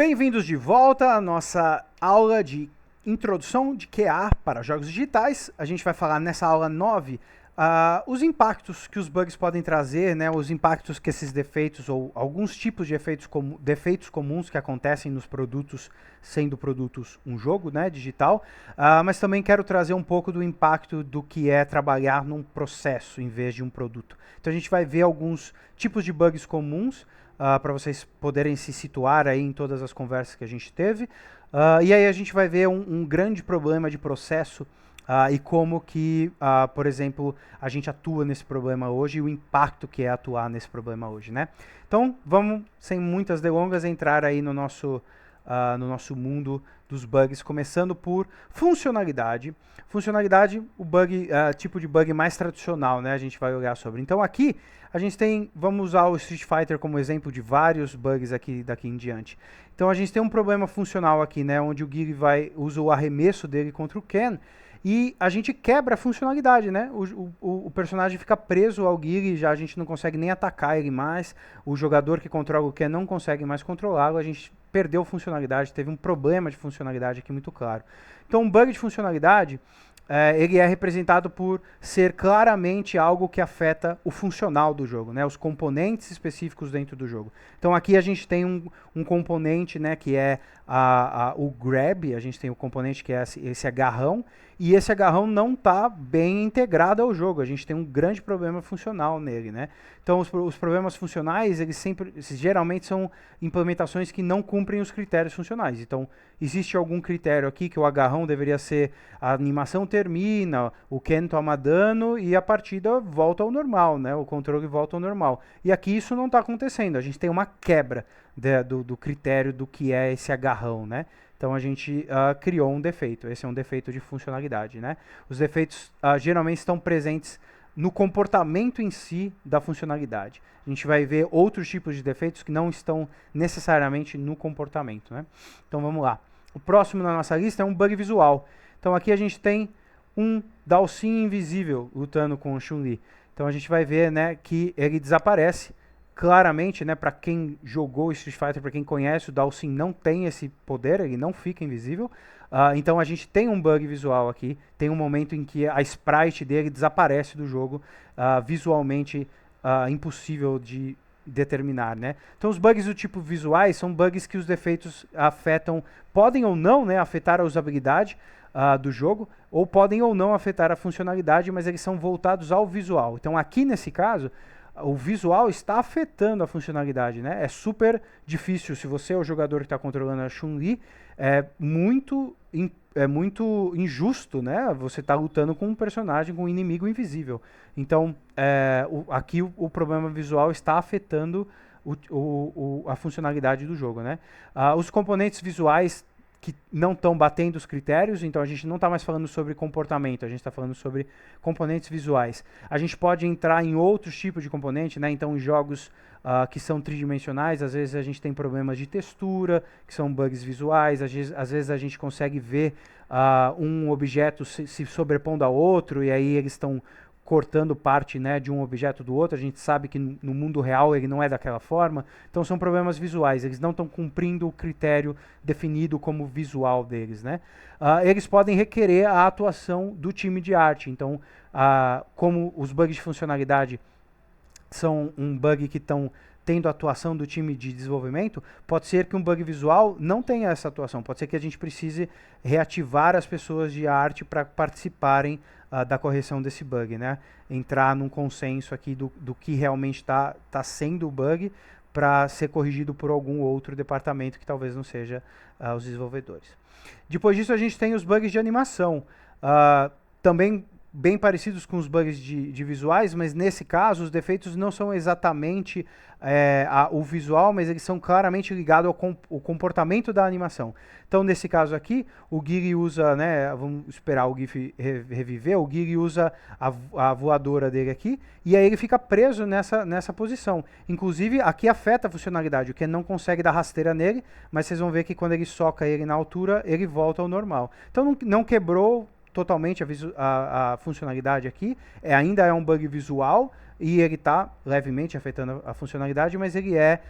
Bem-vindos de volta à nossa aula de introdução de QA para jogos digitais. A gente vai falar nessa aula 9 os impactos que os bugs podem trazer, né, os impactos que esses defeitos ou alguns tipos de defeitos comuns que acontecem nos produtos, sendo produtos um jogo, né, digital, mas também quero trazer um pouco do impacto do que é trabalhar num processo em vez de um produto. Então a gente vai ver alguns tipos de bugs comuns para vocês poderem se situar aí em todas as conversas que a gente teve. E aí a gente vai ver um grande problema de processo e como que, por exemplo, a gente atua nesse problema hoje e o impacto que é atuar nesse problema hoje, né? Então, vamos, sem muitas delongas, entrar aí no nosso mundo dos bugs, começando por funcionalidade. Funcionalidade, o bug, tipo de bug mais tradicional, né? A gente vai olhar sobre. Então, aqui, a gente tem, vamos usar o Street Fighter como exemplo de vários bugs daqui em diante. Então, a gente tem um problema funcional aqui, né? Onde o Guile usa o arremesso dele contra o Ken, e a gente quebra a funcionalidade, né? O personagem fica preso ao Guile, já a gente não consegue nem atacar ele mais, o jogador que controla o Ken não consegue mais controlá-lo, a gente perdeu funcionalidade, teve um problema de funcionalidade aqui muito claro. Então, um bug de funcionalidade, ele é representado por ser claramente algo que afeta o funcional do jogo, né? Os componentes específicos dentro do jogo. Então, aqui a gente tem um componente, né, que é o grab, a gente tem o componente que é esse agarrão, e esse agarrão não está bem integrado ao jogo, a gente tem um grande problema funcional nele, né? Então os problemas funcionais, eles geralmente são implementações que não cumprem os critérios funcionais. Então existe algum critério aqui que o agarrão deveria ser, a animação termina, o Ken toma dano e a partida volta ao normal, né? O controle volta ao normal. E aqui isso não está acontecendo, a gente tem uma quebra do critério do que é esse agarrão, né? Então a gente criou um defeito. Esse é um defeito de funcionalidade, né? Os defeitos geralmente estão presentes no comportamento em si da funcionalidade. A gente vai ver outros tipos de defeitos que não estão necessariamente no comportamento, né? Então vamos lá. O próximo na nossa lista é um bug visual. Então aqui a gente tem um Dhalsim invisível lutando com o Chun-Li. Então a gente vai ver, né, que ele desaparece. Claramente, né, para quem jogou Street Fighter, para quem conhece, o Dhalsim não tem esse poder, ele não fica invisível. Então a gente tem um bug visual aqui, tem um momento em que a sprite dele desaparece do jogo, visualmente impossível de determinar, né? Então os bugs do tipo visuais são bugs que os defeitos afetam, podem ou não, né, afetar a usabilidade do jogo, ou podem ou não afetar a funcionalidade, mas eles são voltados ao visual. Então aqui nesse caso, o visual está afetando a funcionalidade, né? É super difícil, se você é o jogador que está controlando a Chun-Li, é muito injusto, né? Você está lutando com um personagem, com um inimigo invisível. Então, aqui o problema visual está afetando a funcionalidade do jogo, né? Os componentes visuais que não estão batendo os critérios, então a gente não está mais falando sobre comportamento, a gente está falando sobre componentes visuais. A gente pode entrar em outros tipos de componente, né? Então em jogos que são tridimensionais, às vezes a gente tem problemas de textura, que são bugs visuais, às vezes a gente consegue ver um objeto se sobrepondo a outro, e aí eles estão cortando parte, né, de um objeto do outro. A gente sabe que no mundo real ele não é daquela forma. Então são problemas visuais, eles não estão cumprindo o critério definido como visual deles, né? Eles podem requerer a atuação do time de arte. Então, como os bugs de funcionalidade são um bug que estão tendo a atuação do time de desenvolvimento, pode ser que um bug visual não tenha essa atuação. Pode ser que a gente precise reativar as pessoas de arte para participarem da correção desse bug, né? Entrar num consenso aqui do que realmente está sendo o bug para ser corrigido por algum outro departamento que talvez não seja os desenvolvedores. Depois disso, a gente tem os bugs de animação. Também bem parecidos com os bugs de visuais, mas nesse caso os defeitos não são exatamente o visual, mas eles são claramente ligados ao comportamento da animação. Então nesse caso aqui, o Guile usa, né, vamos esperar o GIF reviver, o Guile usa a voadora dele aqui, e aí ele fica preso nessa posição. Inclusive aqui afeta a funcionalidade, o Ken não consegue dar rasteira nele, mas vocês vão ver que quando ele soca ele na altura, ele volta ao normal. Então não quebrou totalmente a funcionalidade aqui, ainda é um bug visual, e ele está levemente afetando a funcionalidade, mas ele é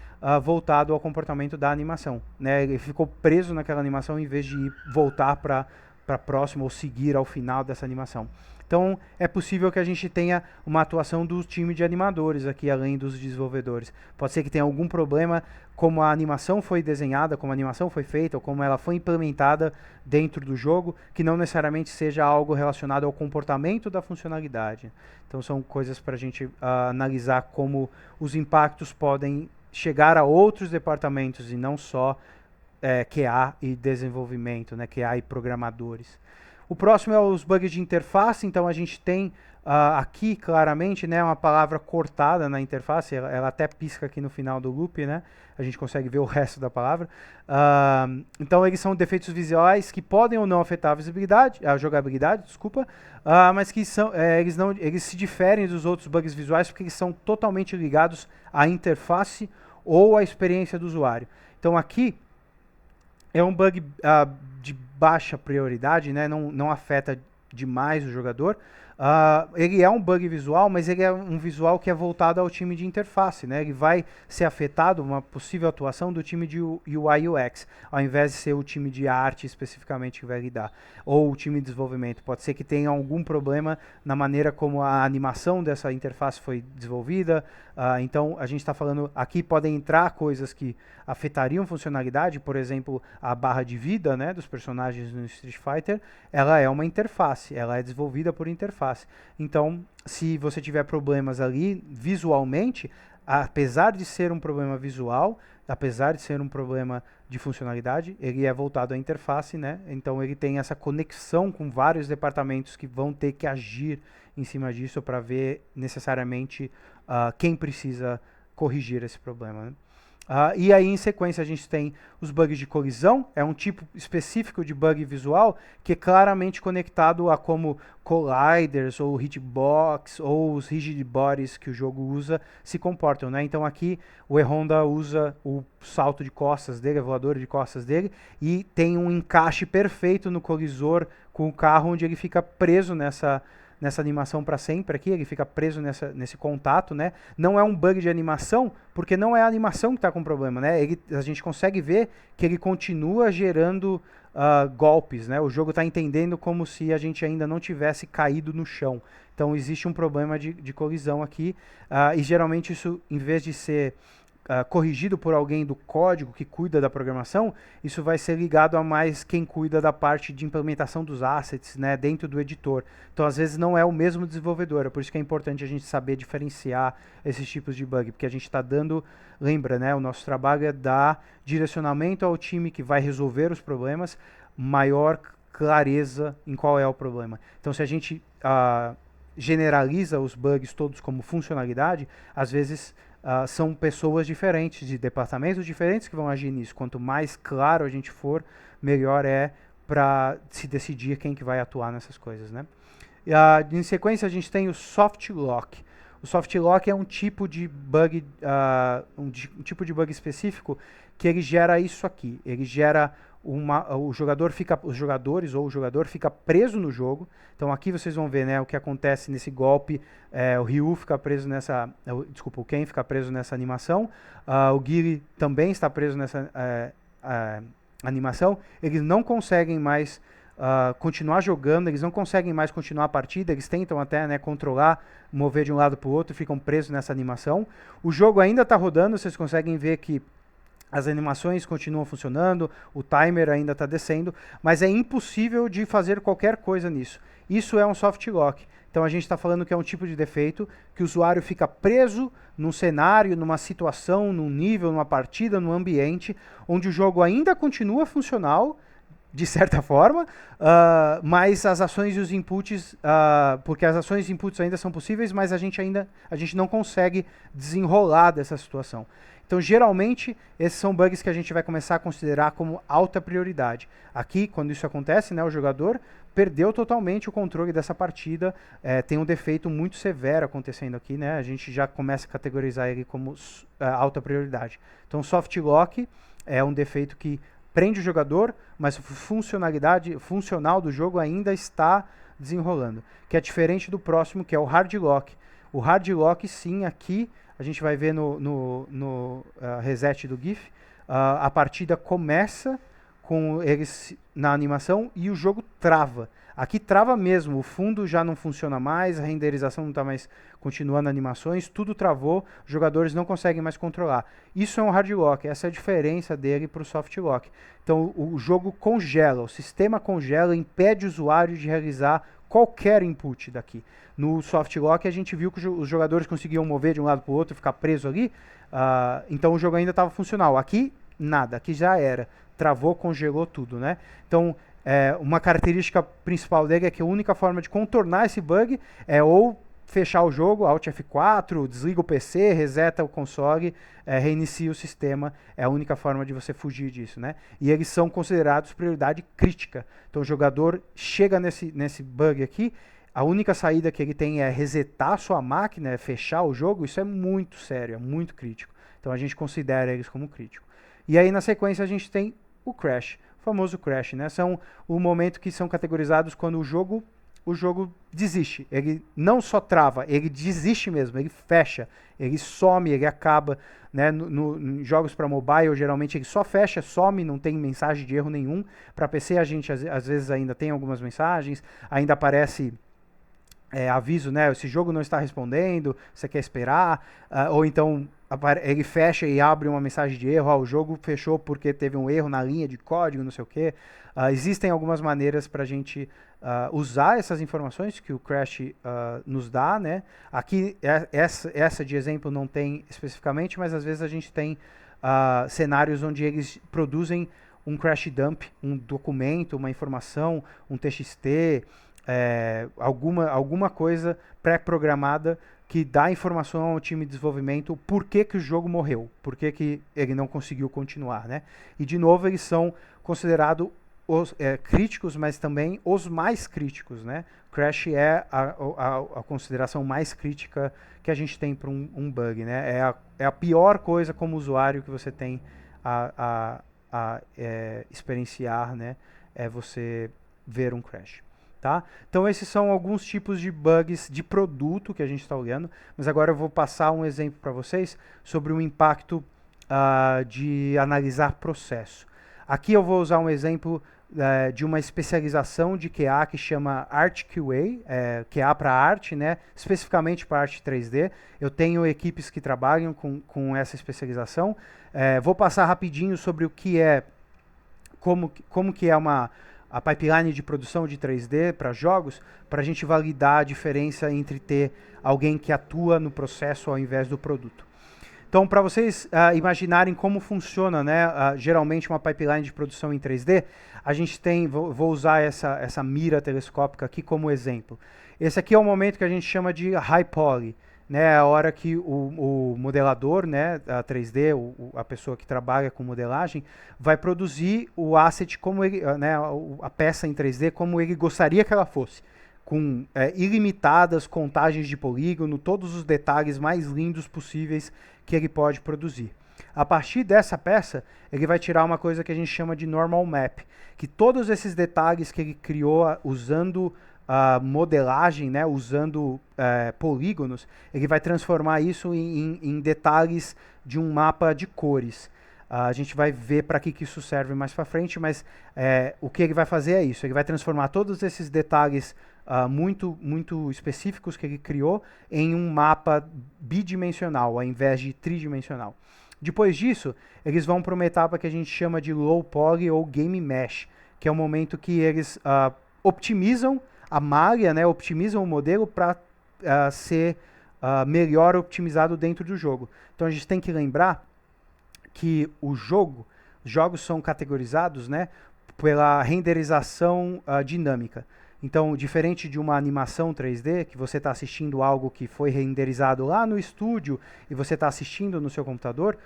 voltado ao comportamento da animação, né? Ele ficou preso naquela animação em vez de voltar para próxima ou seguir ao final dessa animação. Então, é possível que a gente tenha uma atuação do time de animadores aqui, além dos desenvolvedores. Pode ser que tenha algum problema, como a animação foi desenhada, como a animação foi feita, ou como ela foi implementada dentro do jogo, que não necessariamente seja algo relacionado ao comportamento da funcionalidade. Então, são coisas para a gente analisar como os impactos podem chegar a outros departamentos e não só QA e desenvolvimento, né, QA e programadores. O próximo é os bugs de interface. Então a gente tem aqui claramente, né, uma palavra cortada na interface, ela até pisca aqui no final do loop, né, a gente consegue ver o resto da palavra. Então eles são defeitos visuais que podem ou não afetar a visibilidade, a jogabilidade, desculpa, mas que são, eles se diferem dos outros bugs visuais porque eles são totalmente ligados à interface ou à experiência do usuário. Então aqui é um bug de baixa prioridade, né? Não afeta demais o jogador. Ele é um bug visual, mas ele é um visual que é voltado ao time de interface, né? Ele vai ser afetado, uma possível atuação do time de UI UX, ao invés de ser o time de arte especificamente que vai lidar, ou o time de desenvolvimento. Pode ser que tenha algum problema na maneira como a animação dessa interface foi desenvolvida. Então, a gente está falando, aqui podem entrar coisas que afetariam funcionalidade, por exemplo, a barra de vida, né, dos personagens no Street Fighter, ela é uma interface, ela é desenvolvida por interface. Então, se você tiver problemas ali visualmente, apesar de ser um problema visual, apesar de ser um problema de funcionalidade, ele é voltado à interface, né? Então ele tem essa conexão com vários departamentos que vão ter que agir em cima disso para ver necessariamente quem precisa corrigir esse problema, né? E aí, em sequência, a gente tem os bugs de colisão. É um tipo específico de bug visual que é claramente conectado a como colliders, ou hitbox, ou os rigid bodies que o jogo usa se comportam, né? Então aqui o E-Honda usa o salto de costas dele, a voadora de costas dele, e tem um encaixe perfeito no colisor com o carro, onde ele fica preso nessa animação para sempre aqui, ele fica preso nesse contato, né? Não é um bug de animação, porque não é a animação que está com problema, né? A gente consegue ver que ele continua gerando golpes, né? O jogo está entendendo como se a gente ainda não tivesse caído no chão. Então existe um problema de colisão aqui, e geralmente isso, em vez de ser corrigido por alguém do código que cuida da programação, isso vai ser ligado a mais quem cuida da parte de implementação dos assets, né, dentro do editor. Então, às vezes, não é o mesmo desenvolvedor, é por isso que é importante a gente saber diferenciar esses tipos de bug, porque a gente está dando, lembra, né, o nosso trabalho é dar direcionamento ao time que vai resolver os problemas, maior clareza em qual é o problema. Então, se a gente generaliza os bugs todos como funcionalidade, às vezes são pessoas diferentes, de departamentos diferentes que vão agir nisso. Quanto mais claro a gente for, melhor é para se decidir quem que vai atuar nessas coisas, né? Em sequência, a gente tem o soft lock. O soft lock é um tipo de bug, um tipo de bug específico que ele gera isso aqui. Ele gera os jogadores ou o jogador fica preso no jogo. Então aqui vocês vão ver, né, o que acontece nesse golpe. O Ryu fica preso nessa, desculpa, o Ken fica preso nessa animação. O Guile também está preso nessa animação. Eles não conseguem mais continuar jogando, eles não conseguem mais continuar a partida, eles tentam até, né, controlar, mover de um lado para o outro e ficam presos nessa animação. O jogo ainda está rodando, vocês conseguem ver que as animações continuam funcionando, o timer ainda está descendo, mas é impossível de fazer qualquer coisa nisso. Isso é um soft lock. Então a gente está falando que é um tipo de defeito que o usuário fica preso num cenário, numa situação, num nível, numa partida, num ambiente, onde o jogo ainda continua funcional, de certa forma, mas as ações e os inputs, porque as ações e inputs ainda são possíveis, mas a gente não consegue desenrolar dessa situação. Então, geralmente, esses são bugs que a gente vai começar a considerar como alta prioridade. Aqui, quando isso acontece, né, o jogador perdeu totalmente o controle dessa partida, tem um defeito muito severo acontecendo aqui, né, a gente já começa a categorizar ele como alta prioridade. Então, soft lock é um defeito que prende o jogador, mas a funcionalidade funcional do jogo ainda está desenrolando, que é diferente do próximo, que é o Hard Lock. O Hard Lock, sim, aqui a gente vai ver no reset do GIF, a partida começa com eles na animação e o jogo trava. Aqui trava mesmo, o fundo já não funciona mais, a renderização não está mais continuando animações, tudo travou, os jogadores não conseguem mais controlar. Isso é um hard lock, essa é a diferença dele para o soft lock. Então o jogo congela, o sistema congela, impede o usuário de realizar qualquer input daqui. No soft lock a gente viu que os jogadores conseguiam mover de um lado para o outro, ficar preso ali, então o jogo ainda estava funcional. Aqui nada, aqui já era, travou, congelou tudo, né? Então uma característica principal dele é que a única forma de contornar esse bug é ou fechar o jogo, Alt F4, desliga o PC, reseta o console, reinicia o sistema, é a única forma de você fugir disso, né? E eles são considerados prioridade crítica. Então o jogador chega nesse bug aqui, a única saída que ele tem é resetar a sua máquina, é fechar o jogo, isso é muito sério, é muito crítico. Então a gente considera eles como crítico. E aí na sequência a gente tem o crash, o famoso crash, né? São o momento que são categorizados quando o jogo desiste. Ele não só trava, ele desiste mesmo, ele fecha, ele some, ele acaba, né? Em jogos para mobile, geralmente ele só fecha, some, não tem mensagem de erro nenhum. Para PC a gente às vezes ainda tem algumas mensagens, ainda aparece aviso, né? Esse jogo não está respondendo, você quer esperar, ou então ele fecha e abre uma mensagem de erro, o jogo fechou porque teve um erro na linha de código, não sei o que. Existem algumas maneiras para a gente usar essas informações que o Crash nos dá, né? Aqui, essa de exemplo não tem especificamente, mas às vezes a gente tem cenários onde eles produzem um Crash Dump, um documento, uma informação, um TXT, alguma coisa pré-programada que dá informação ao time de desenvolvimento por que o jogo morreu, por que ele não conseguiu continuar, né? E de novo eles são considerados críticos, mas também os mais críticos, né? Crash é a consideração mais crítica que a gente tem para um bug, né? É a pior coisa como usuário que você tem a experienciar, né? É você ver um crash. Tá? Então esses são alguns tipos de bugs de produto que a gente está olhando, mas agora eu vou passar um exemplo para vocês sobre o impacto de analisar processo. Aqui eu vou usar um exemplo de uma especialização de QA que chama ArtQA, QA para arte, né? Especificamente para arte 3D. Eu tenho equipes que trabalham com essa especialização. Vou passar rapidinho sobre o que é, como que é a pipeline de produção de 3D para jogos, para a gente validar a diferença entre ter alguém que atua no processo ao invés do produto. Então, para vocês imaginarem como funciona, né, geralmente uma pipeline de produção em 3D, a gente tem, vou usar essa mira telescópica aqui como exemplo. Esse aqui é o momento que a gente chama de high poly, né, a hora que o modelador, né, a 3D, a pessoa que trabalha com modelagem, vai produzir o asset como ele, né, a peça em 3D como ele gostaria que ela fosse, com ilimitadas contagens de polígono, todos os detalhes mais lindos possíveis que ele pode produzir. A partir dessa peça, ele vai tirar uma coisa que a gente chama de normal map, que todos esses detalhes que ele criou usando modelagem, né, usando polígonos, ele vai transformar isso em detalhes de um mapa de cores. A gente vai ver para que isso serve mais para frente, mas o que ele vai fazer é isso. Ele vai transformar todos esses detalhes muito específicos que ele criou em um mapa bidimensional, ao invés de tridimensional. Depois disso, eles vão para uma etapa que a gente chama de low poly ou game mesh, que é o momento que eles optimizam a malha, né, optimizam o modelo para ser melhor optimizado dentro do jogo. Então a gente tem que lembrar que os jogos são categorizados, né, pela renderização dinâmica. Então, diferente de uma animação 3D, que você está assistindo algo que foi renderizado lá no estúdio e você está assistindo no seu computador,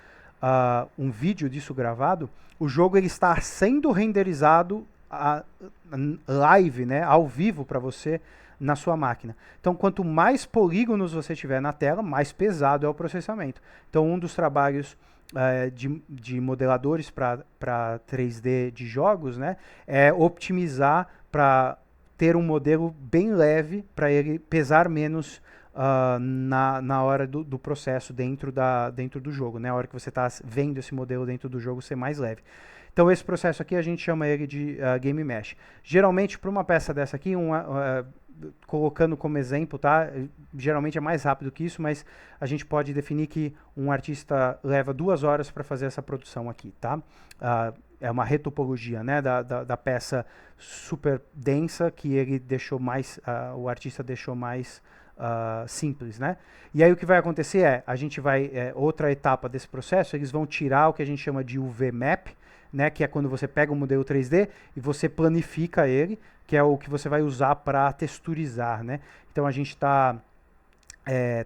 um vídeo disso gravado, o jogo ele está sendo renderizado live, né, ao vivo para você na sua máquina. Então, quanto mais polígonos você tiver na tela, mais pesado é o processamento. Então, um dos trabalhos de modeladores para 3D de jogos, né, é optimizar para ter um modelo bem leve, para ele pesar menos na hora do processo dentro do jogo, né, a hora que você está vendo esse modelo dentro do jogo ser mais leve. Então esse processo aqui a gente chama ele de Game Mesh. Geralmente para uma peça dessa aqui, colocando como exemplo, tá? Geralmente é mais rápido que isso, mas a gente pode definir que um artista leva 2 horas para fazer essa produção aqui, tá? É uma retopologia, né, da peça super densa que ele deixou mais, o artista deixou mais simples, né? E aí o que vai acontecer é, a gente vai, outra etapa desse processo, eles vão tirar o que a gente chama de UV Map, né, que é quando você pega o modelo 3D e você planifica ele, que é o que você vai usar para texturizar, né? Então a gente está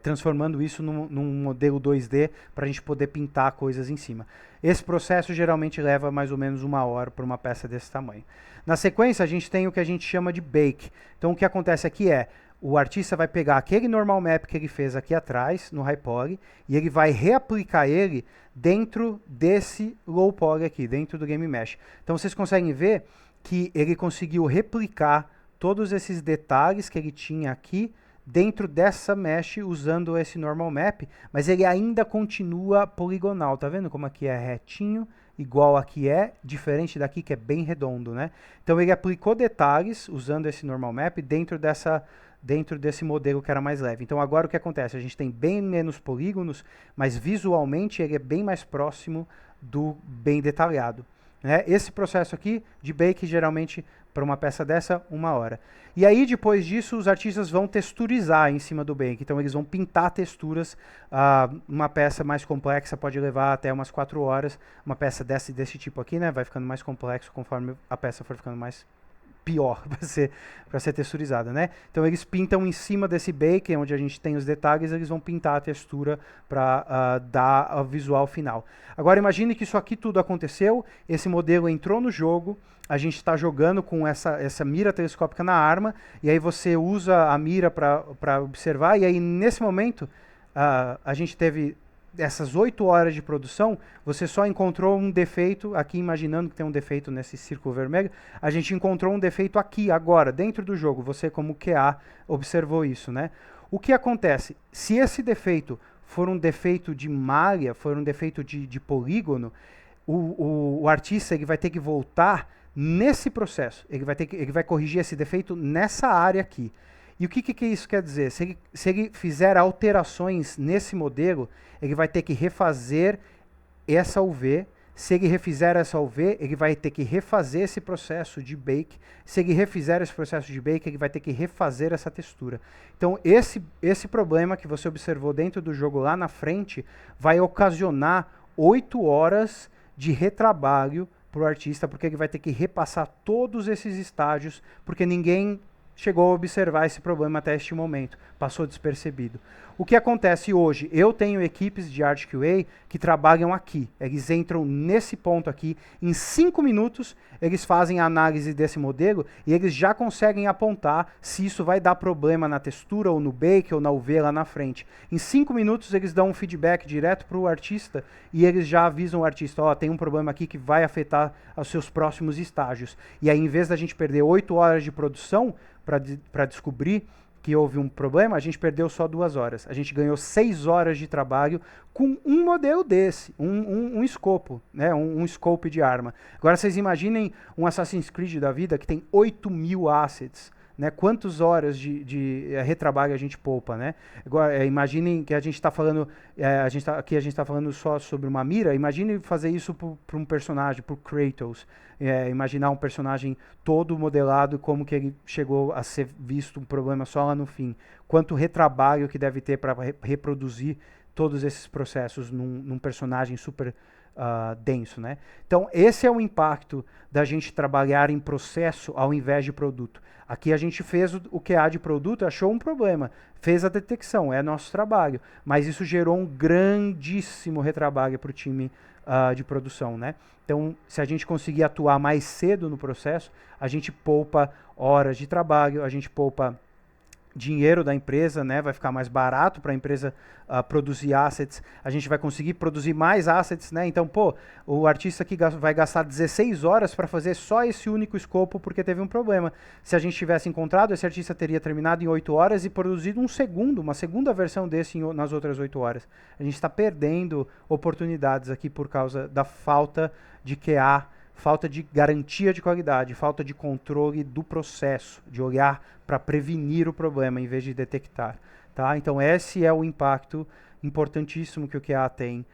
transformando isso num modelo 2D para a gente poder pintar coisas em cima. Esse processo geralmente leva mais ou menos 1 hora para uma peça desse tamanho. Na sequência a gente tem o que a gente chama de bake. Então o que acontece aqui é, o artista vai pegar aquele normal map que ele fez aqui atrás, no high poly, e ele vai reaplicar ele dentro desse low poly aqui, dentro do Game Mesh. Então vocês conseguem ver que ele conseguiu replicar todos esses detalhes que ele tinha aqui dentro dessa mesh usando esse normal map, mas ele ainda continua poligonal, tá vendo como aqui é retinho, igual aqui é, diferente daqui que é bem redondo, né? Então ele aplicou detalhes usando esse normal map dentro desse modelo que era mais leve. Então agora o que acontece? A gente tem bem menos polígonos, mas visualmente ele é bem mais próximo do bem detalhado, né? Esse processo aqui de bake geralmente para uma peça dessa, 1 hora. E aí depois disso os artistas vão texturizar em cima do bake, então eles vão pintar texturas. Uma peça mais complexa pode levar até umas 4 horas, uma peça desse tipo aqui, né, vai ficando mais complexo conforme a peça for ficando mais pior para ser texturizada, né? Então eles pintam em cima desse bake, onde a gente tem os detalhes, eles vão pintar a textura para dar o visual final. Agora imagine que isso aqui tudo aconteceu, esse modelo entrou no jogo, a gente está jogando com essa mira telescópica na arma, e aí você usa a mira para observar, e aí nesse momento a gente teve essas 8 horas de produção, você só encontrou um defeito, aqui imaginando que tem um defeito nesse círculo vermelho, a gente encontrou um defeito aqui, agora, dentro do jogo, você como QA observou isso, né? O que acontece? Se esse defeito for um defeito de malha, for um defeito de polígono, o artista ele vai ter que voltar nesse processo, ele vai corrigir esse defeito nessa área aqui. E o que isso quer dizer? Se ele fizer alterações nesse modelo, ele vai ter que refazer essa UV. Se ele refizer essa UV, ele vai ter que refazer esse processo de bake. Se ele refizer esse processo de bake, ele vai ter que refazer essa textura. Então, esse problema que você observou dentro do jogo lá na frente vai ocasionar 8 horas de retrabalho para o artista, porque ele vai ter que repassar todos esses estágios, porque ninguém chegou a observar esse problema até este momento, passou despercebido. O que acontece hoje? Eu tenho equipes de Art QA que trabalham aqui, eles entram nesse ponto aqui, em 5 minutos eles fazem a análise desse modelo e eles já conseguem apontar se isso vai dar problema na textura ou no bake ou na UV lá na frente. Em 5 minutos eles dão um feedback direto para o artista e eles já avisam o artista, ó, tem um problema aqui que vai afetar os seus próximos estágios. E aí, em vez da gente perder 8 horas de produção para descobrir que houve um problema, a gente perdeu só 2 horas. A gente ganhou 6 horas de trabalho com um modelo desse, um escopo, né, um scope de arma. Agora vocês imaginem um Assassin's Creed da vida que tem 8.000 assets. Né, quantas horas de retrabalho a gente poupa, né? Agora, imaginem que a gente está falando, aqui a gente está falando só sobre uma mira. Imagine fazer isso para um personagem, para o Kratos. Imaginar um personagem todo modelado, como que ele chegou a ser visto um problema só lá no fim. Quanto retrabalho que deve ter para reproduzir todos esses processos num personagem super denso, né? Então, esse é o impacto da gente trabalhar em processo ao invés de produto. Aqui a gente fez o QA de produto, achou um problema, fez a detecção, é nosso trabalho, mas isso gerou um grandíssimo retrabalho para o time de produção, né? Então, se a gente conseguir atuar mais cedo no processo, a gente poupa horas de trabalho, a gente poupa dinheiro da empresa, né? Vai ficar mais barato para a empresa produzir assets, a gente vai conseguir produzir mais assets, né? Então, pô, o artista aqui vai gastar 16 horas para fazer só esse único escopo porque teve um problema. Se a gente tivesse encontrado, esse artista teria terminado em 8 horas e produzido uma segunda versão desse nas outras 8 horas. A gente está perdendo oportunidades aqui por causa da falta de QA, falta de garantia de qualidade, falta de controle do processo, de olhar para prevenir o problema em vez de detectar. Tá? Então esse é o impacto importantíssimo que o QA tem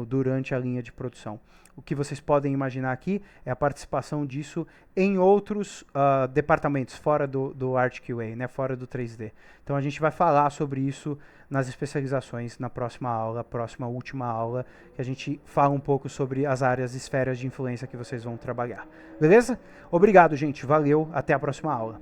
durante a linha de produção. O que vocês podem imaginar aqui é a participação disso em outros departamentos, fora do ArtQA, né, fora do 3D. Então a gente vai falar sobre isso nas especializações na próxima aula, última aula, que a gente fala um pouco sobre as áreas e esferas de influência que vocês vão trabalhar. Beleza? Obrigado, gente. Valeu. Até a próxima aula.